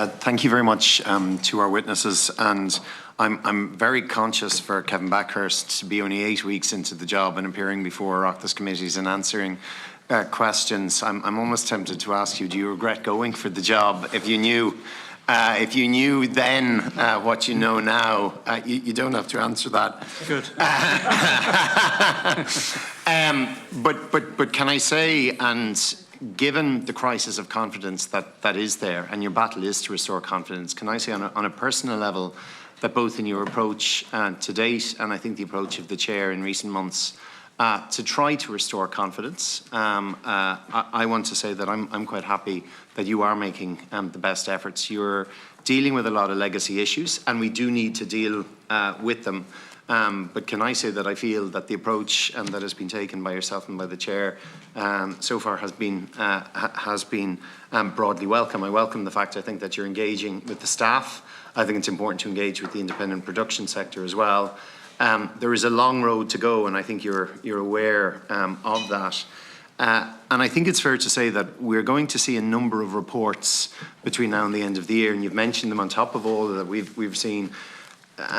Thank you very much to our witnesses, and I'm very conscious for Kevin Backhurst to be only 8 weeks into the job and appearing before Oireachtas committees and answering questions. I'm almost tempted to ask you, do you regret going for the job? If you knew then what you know now, you don't have to answer that. Good. But can I say, and given the crisis of confidence that is there, and your battle is to restore confidence, can I say on a personal level that both in your approach to date, and I think the approach of the Chair in recent months, to try to restore confidence, I want to say that I'm quite happy that you are making the best efforts. You're dealing with a lot of legacy issues, and we do need to deal with them. But can I say that I feel that the approach that has been taken by yourself and by the Chair so far has been broadly welcome. I welcome the fact, I think, that you're engaging with the staff. I think it's important to engage with the independent production sector as well. There is a long road to go, and I think you're aware of that. And I think it's fair to say that we're going to see a number of reports between now and the end of the year, and you've mentioned them on top of all that we've seen.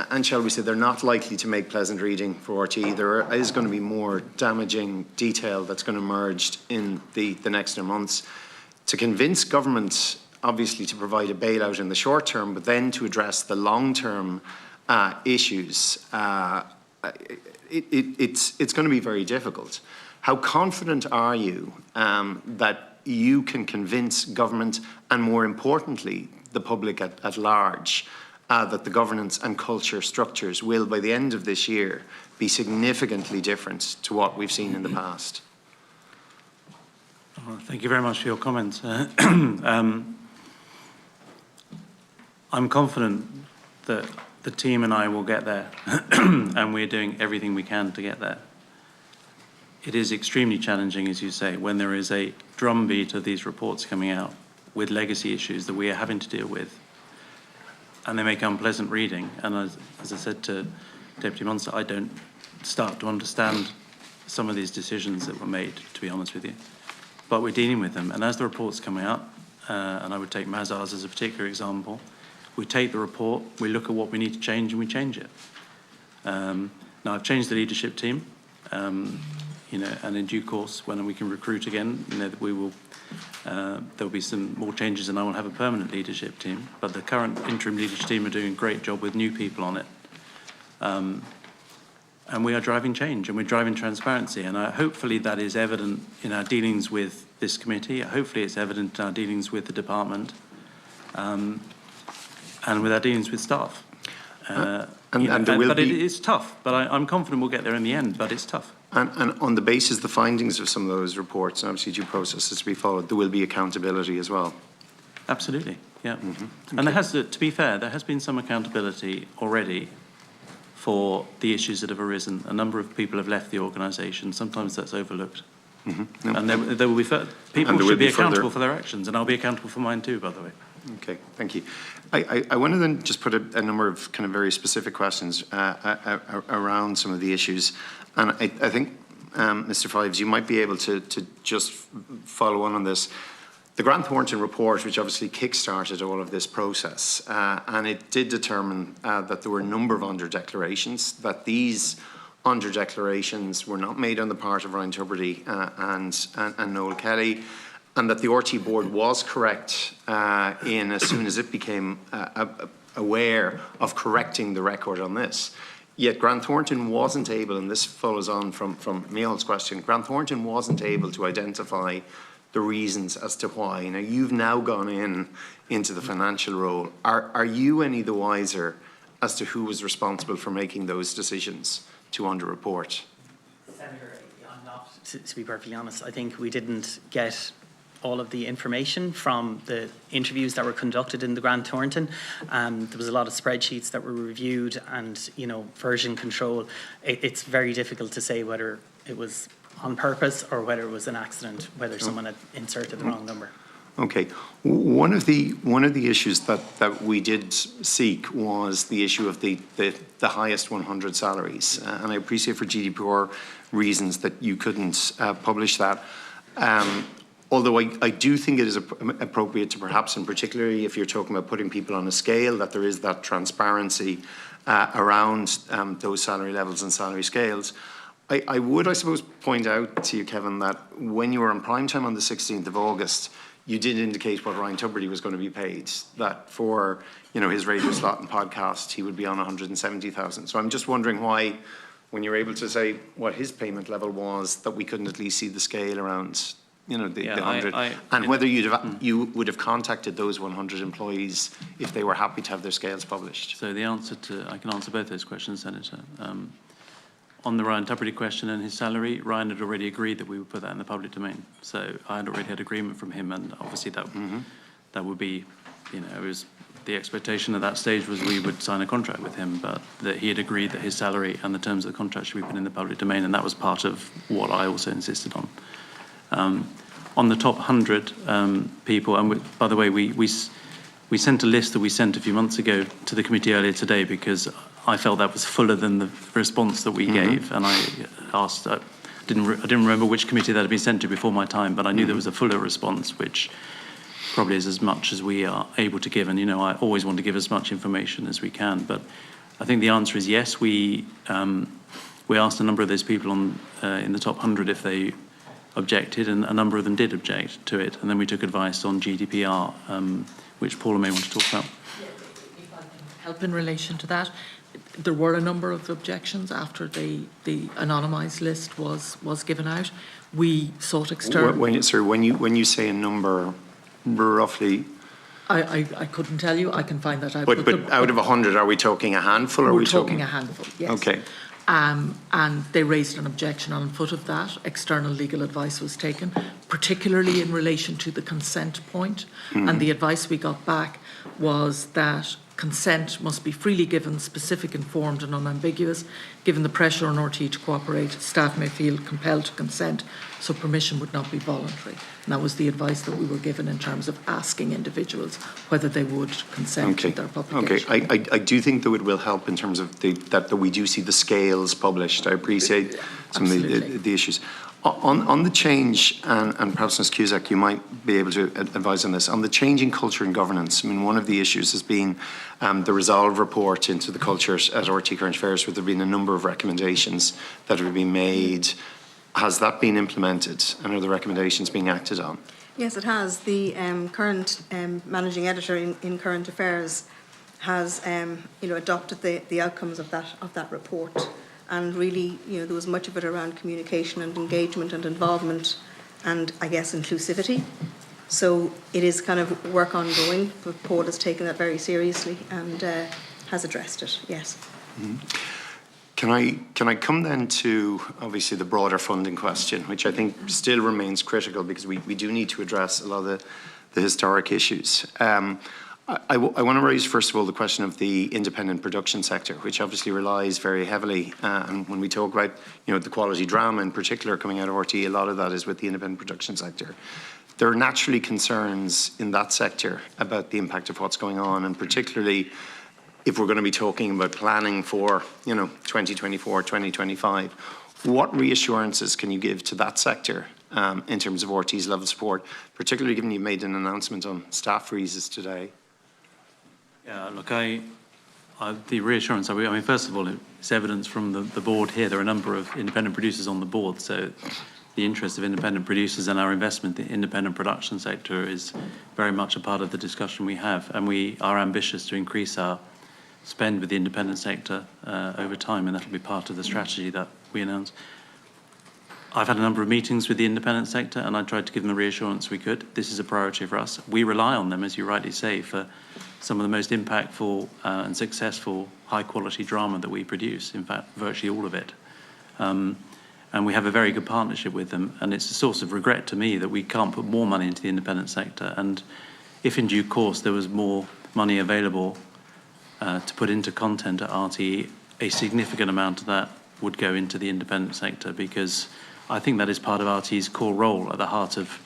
And shall we say, they're not likely to make pleasant reading for RTE. There is going to be more damaging detail that's going to emerge in the next months to convince government, obviously, to provide a bailout in the short term, but then to address the long-term issues. It's going to be very difficult. How confident are you that you can convince government, and more importantly, the public at large, that the governance and culture structures will, by the end of this year, be significantly different to what we've seen in the past? Thank you very much for your comments. I'm confident that the team and I will get there, and we're doing everything we can to get there. It is extremely challenging, as you say, when there is a drumbeat of these reports coming out with legacy issues that we are having to deal with, and they make unpleasant reading. And as I said to Deputy Munster, I don't start to understand some of these decisions that were made, to be honest with you. But we're dealing with them. And as the report's coming out, and I would take Mazars as a particular example, we take the report, we look at what we need to change, and we change it. Now, I've changed the leadership team, and in due course, when we can recruit again, we will. There'll be some more changes, and I will have a permanent leadership team. But the current interim leadership team are doing a great job with new people on it. And we are driving change, and we're driving transparency. And hopefully that is evident in our dealings with this committee. Hopefully it's evident in our dealings with the department, and with our dealings with staff. But it is tough. But I'm confident we'll get there in the end. But it's tough. And on the basis of the findings of some of those reports, and obviously due processes to be followed, there will be accountability as well. Absolutely, yeah. Mm-hmm. Okay. And there has, to be fair, there has been some accountability already for the issues that have arisen. A number of people have left the organisation. Sometimes that's overlooked. Mm-hmm. No, and there will be people should be accountable for their actions, and I'll be accountable for mine too, by the way. Okay, thank you. I want to then just put a number of kind of very specific questions around some of the issues. And I think, Mr. Fives, you might be able to just follow on this. The Grant Thornton report, which obviously kick-started all of this process, and it did determine that there were a number of under-declarations, that these under-declarations were not made on the part of Ryan Tubridy and Noel Kelly, and that the RT board was correct in as soon as it became aware of correcting the record on this. Yet Grant Thornton wasn't able, and this follows on from Micheál's question, Grant Thornton wasn't able to identify the reasons as to why. Now, you've now gone into the financial role. Are you any the wiser as to who was responsible for making those decisions to under-report? Senator, I'm not, to be perfectly honest. I think we didn't get all of the information from the interviews that were conducted in the Grant Thornton. There was a lot of spreadsheets that were reviewed, and version control. It's very difficult to say whether it was on purpose or whether it was an accident, whether someone had inserted the wrong number. Okay. One of the issues that we did seek was the issue of the highest 100 salaries, and I appreciate for GDPR reasons that you couldn't publish that. although I do think it is appropriate to perhaps, and particularly if you're talking about putting people on a scale, that there is that transparency around those salary levels and salary scales. I would, I suppose, point out to you, Kevin, that when you were on prime time on the 16th of August, you did indicate what Ryan Tubridy was going to be paid, that for, you know, his radio slot and podcast, he would be on 170,000. So I'm just wondering why, when you're able to say what his payment level was, that we couldn't at least see the scale around, you know, the 100, and whether you would have contacted those 100 employees if they were happy to have their scales published. So the answer to, I can answer both those questions, Senator. On the Ryan Tubridy question and his salary, Ryan had already agreed that we would put that in the public domain. So I had already had agreement from him, and obviously that that would be, you know, it was the expectation at that stage was we would sign a contract with him, but that he had agreed that his salary and the terms of the contract should be put in the public domain, and that was part of what I also insisted on. On the top 100 people, and by the way, we sent a list that we sent a few months ago to the committee earlier today because I felt that was fuller than the response that we gave, and I asked. I didn't remember which committee that had been sent to before my time, but I knew there was a fuller response, which probably is as much as we are able to give. And you know, I always want to give as much information as we can, but I think the answer is yes. We asked a number of those people in the top 100 if they objected, and a number of them did object to it, and then we took advice on GDPR, which Paula may want to talk about. If I can help in relation to that, there were a number of objections after the anonymised list was given out. We sought external. When you say a number, roughly. I couldn't tell you. I can find that out. But out of 100, are we talking a handful? Or are we talking a handful? Yes. Okay. And they raised an objection on foot of that. External legal advice was taken, particularly in relation to the consent point. And the advice we got back was that consent must be freely given, specific, informed and unambiguous. Given the pressure on RT to cooperate, staff may feel compelled to consent, so permission would not be voluntary. And that was the advice that we were given in terms of asking individuals whether they would consent to their publication. Okay, I do think that it will help in terms of that we do see the scales published. I appreciate some of the issues. On the change, and perhaps Ms. Cusack, you might be able to advise on this, on the changing culture and governance. I mean, one of the issues has been the Resolve report into the cultures at RT Current Affairs, where there have been a number of recommendations that have been made. Has that been implemented, and are the recommendations being acted on? Yes, it has. The current managing editor in Current Affairs has, adopted the outcomes of that report. And really, there was much of it around communication and engagement and involvement and, I guess, inclusivity. So it is kind of work ongoing, but Paul has taken that very seriously and has addressed it, yes. Can I come then to, obviously, the broader funding question, which I think still remains critical because we do need to address a lot of the historic issues. I want to raise, first of all, the question of the independent production sector, which obviously relies very heavily, and when we talk about, the quality drama in particular coming out of RT, a lot of that is with the independent production sector. There are naturally concerns in that sector about the impact of what's going on, and particularly if we're going to be talking about planning for, 2024, 2025. What reassurances can you give to that sector in terms of RT's level of support, particularly given you made an announcement on staff freezes today? Yeah, look, the reassurance, I mean, first of all, it's evidence from the board here. There are a number of independent producers on the board, so the interest of independent producers and our investment in the independent production sector is very much a part of the discussion we have, and we are ambitious to increase our spend with the independent sector over time, and that'll be part of the strategy that we announce. I've had a number of meetings with the independent sector, and I tried to give them the reassurance we could. This is a priority for us. We rely on them, as you rightly say, for some of the most impactful and successful high-quality drama that we produce, in fact, virtually all of it. And we have a very good partnership with them, and it's a source of regret to me that we can't put more money into the independent sector. And if in due course there was more money available to put into content at RT, a significant amount of that would go into the independent sector, because I think that is part of RT's core role at the heart of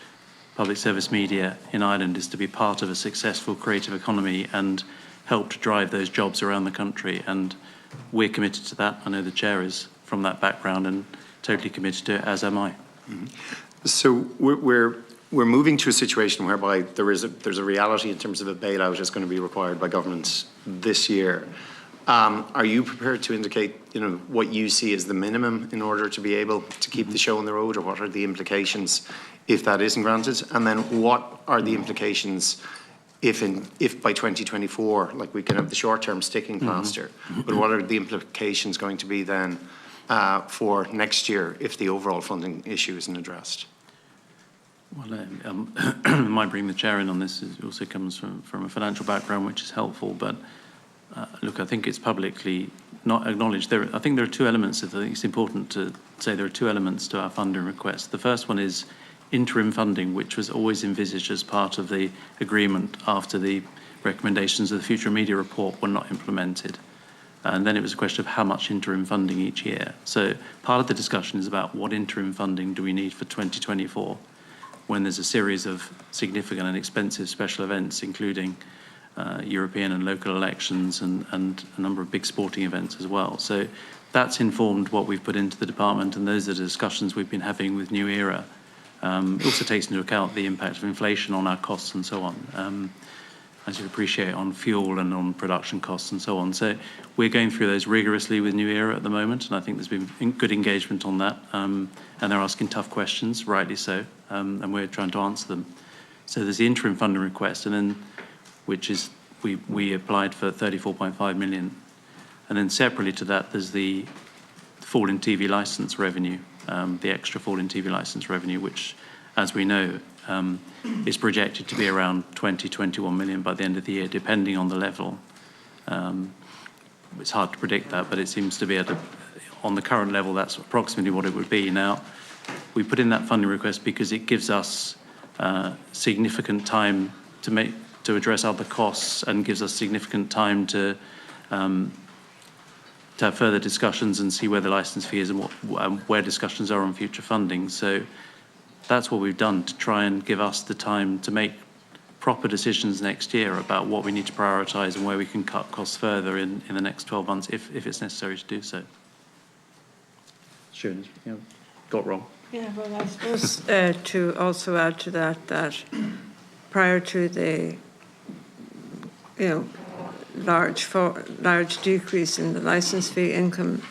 public service media in Ireland, is to be part of a successful creative economy and help to drive those jobs around the country. And we're committed to that. I know the chair is from that background and totally committed to it, as am I. So we're we're moving to a situation whereby there's a reality in terms of a bailout is going to be required by governments this year. Are you prepared to indicate, what you see as the minimum in order to be able to keep the show on the road, or what are the implications if that isn't granted? And then what are the implications if by 2024, like, we can have the short-term sticking plaster, but what are the implications going to be then for next year if the overall funding issue isn't addressed? Well, my bringing the chair in on this also comes from a financial background, which is helpful. But look, I think it's publicly not acknowledged. I think there are two elements. I think it's important to say there are two elements to our funding request. The first one is interim funding, which was always envisaged as part of the agreement after the recommendations of the Future Media Report were not implemented. And then it was a question of how much interim funding each year. So part of the discussion is about what interim funding do we need for 2024, when there's a series of significant and expensive special events, including European and local elections and a number of big sporting events as well. So that's informed what we've put into the department, and those are the discussions we've been having with New Era. It also takes into account the impact of inflation on our costs and so on, as you appreciate, on fuel and on production costs and so on. So we're going through those rigorously with New Era at the moment, and I think there's been good engagement on that, and they're asking tough questions, rightly so, and we're trying to answer them. So there's the interim funding request, and then which is we applied for 34.5 million, and then separately to that there's the fall in TV licence revenue, the extra fall in TV licence revenue, which, as we know, is projected to be around 21 million by the end of the year, depending on the level. It's hard to predict that, but it seems to be on the current level, that's approximately what it would be. Now, we put in that funding request because it gives us significant time to address other costs, and gives us significant time to have further discussions and see where the licence fee is and where discussions are on future funding. So that's what we've done to try and give us the time to make proper decisions next year about what we need to prioritise and where we can cut costs further in the next 12 months if it's necessary to do so. Sure, got wrong. Yeah, well, I suppose to also add to that prior to the large decrease in the licence fee income,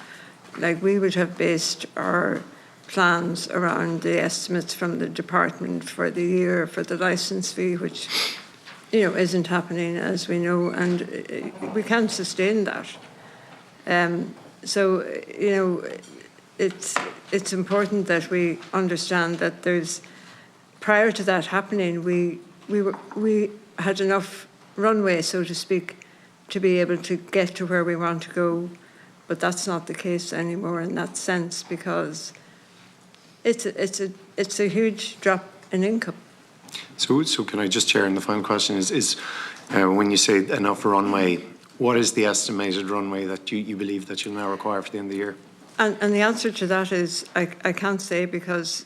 like, we would have based our plans around the estimates from the department for the year for the licence fee, which isn't happening, as we know, and we can't sustain that. So it's important that we understand that prior to that happening, we had enough runway, so to speak, to be able to get to where we want to go, but that's not the case anymore in that sense, because it's a huge drop in income. So can I just, Chair, and the final question is when you say enough runway, what is the estimated runway that you believe that you'll now require for the end of the year? And the answer to that is I can't say, because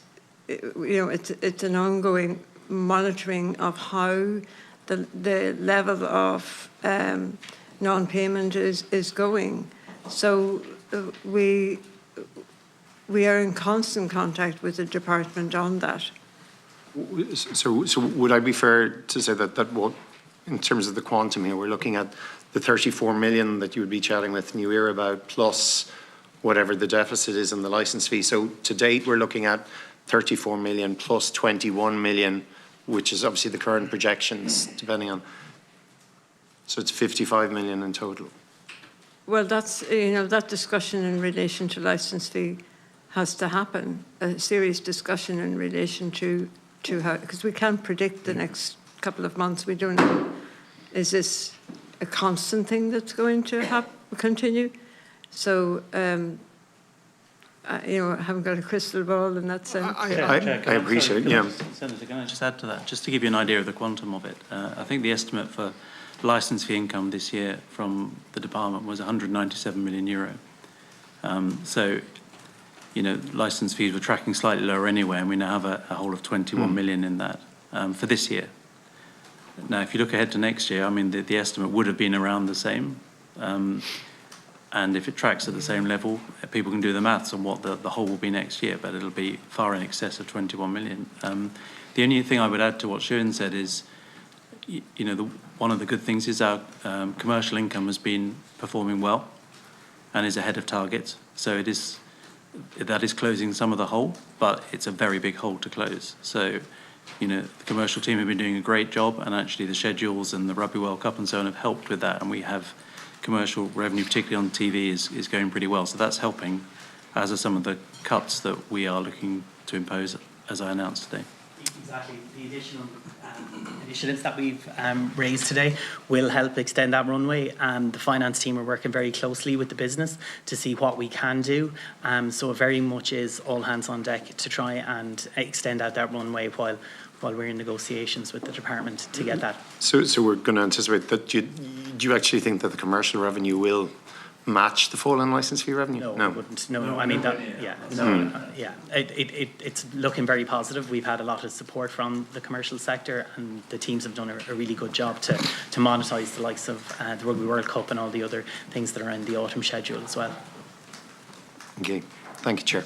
it's an ongoing monitoring of how the level of non-payment is going. So we are in constant contact with the department on that. So would I be fair to say that what, in terms of the quantum here, we're looking at the 34 million that you would be chatting with New Era about, plus whatever the deficit is in the licence fee. So to date, we're looking at 34 million plus 21 million, which is obviously the current projections, depending on. So it's 55 million in total. Well, that's, that discussion in relation to licence fee has to happen, a serious discussion in relation to how, because we can't predict the next couple of months. We don't know, is this a constant thing that's going to continue? So, I haven't got a crystal ball in that sense. I appreciate it, yeah. Senator, can I just add to that, just to give you an idea of the quantum of it? I think the estimate for licence fee income this year from the department was 197 million euro. So, licence fees were tracking slightly lower anyway, and we now have a whole of 21 million in that for this year. Now, if you look ahead to next year, I mean, the estimate would have been around the same. And if it tracks at the same level, people can do the maths on what the whole will be next year, but it'll be far in excess of 21 million. The only thing I would add to what Sharon said is, one of the good things is our commercial income has been performing well and is ahead of target. So that is closing some of the hole, but it's a very big hole to close. So, the commercial team have been doing a great job, and actually the schedules and the Rugby World Cup and so on have helped with that. And we have commercial revenue, particularly on TV, is going pretty well. So that's helping, as are some of the cuts that we are looking to impose, as I announced today. Exactly. The additional initiatives that we've raised today will help extend that runway. The finance team are working very closely with the business to see what we can do. So it very much is all hands on deck to try and extend out that runway while we're in negotiations with the department to get that. So we're going to anticipate that. Do you actually think that the commercial revenue will match the fall in licence fee revenue? No, it wouldn't. No. I mean, it's looking very positive. We've had a lot of support from the commercial sector, and the teams have done a really good job to monetise the likes of the Rugby World Cup and all the other things that are in the autumn schedule as well. Okay. Thank you, Chair.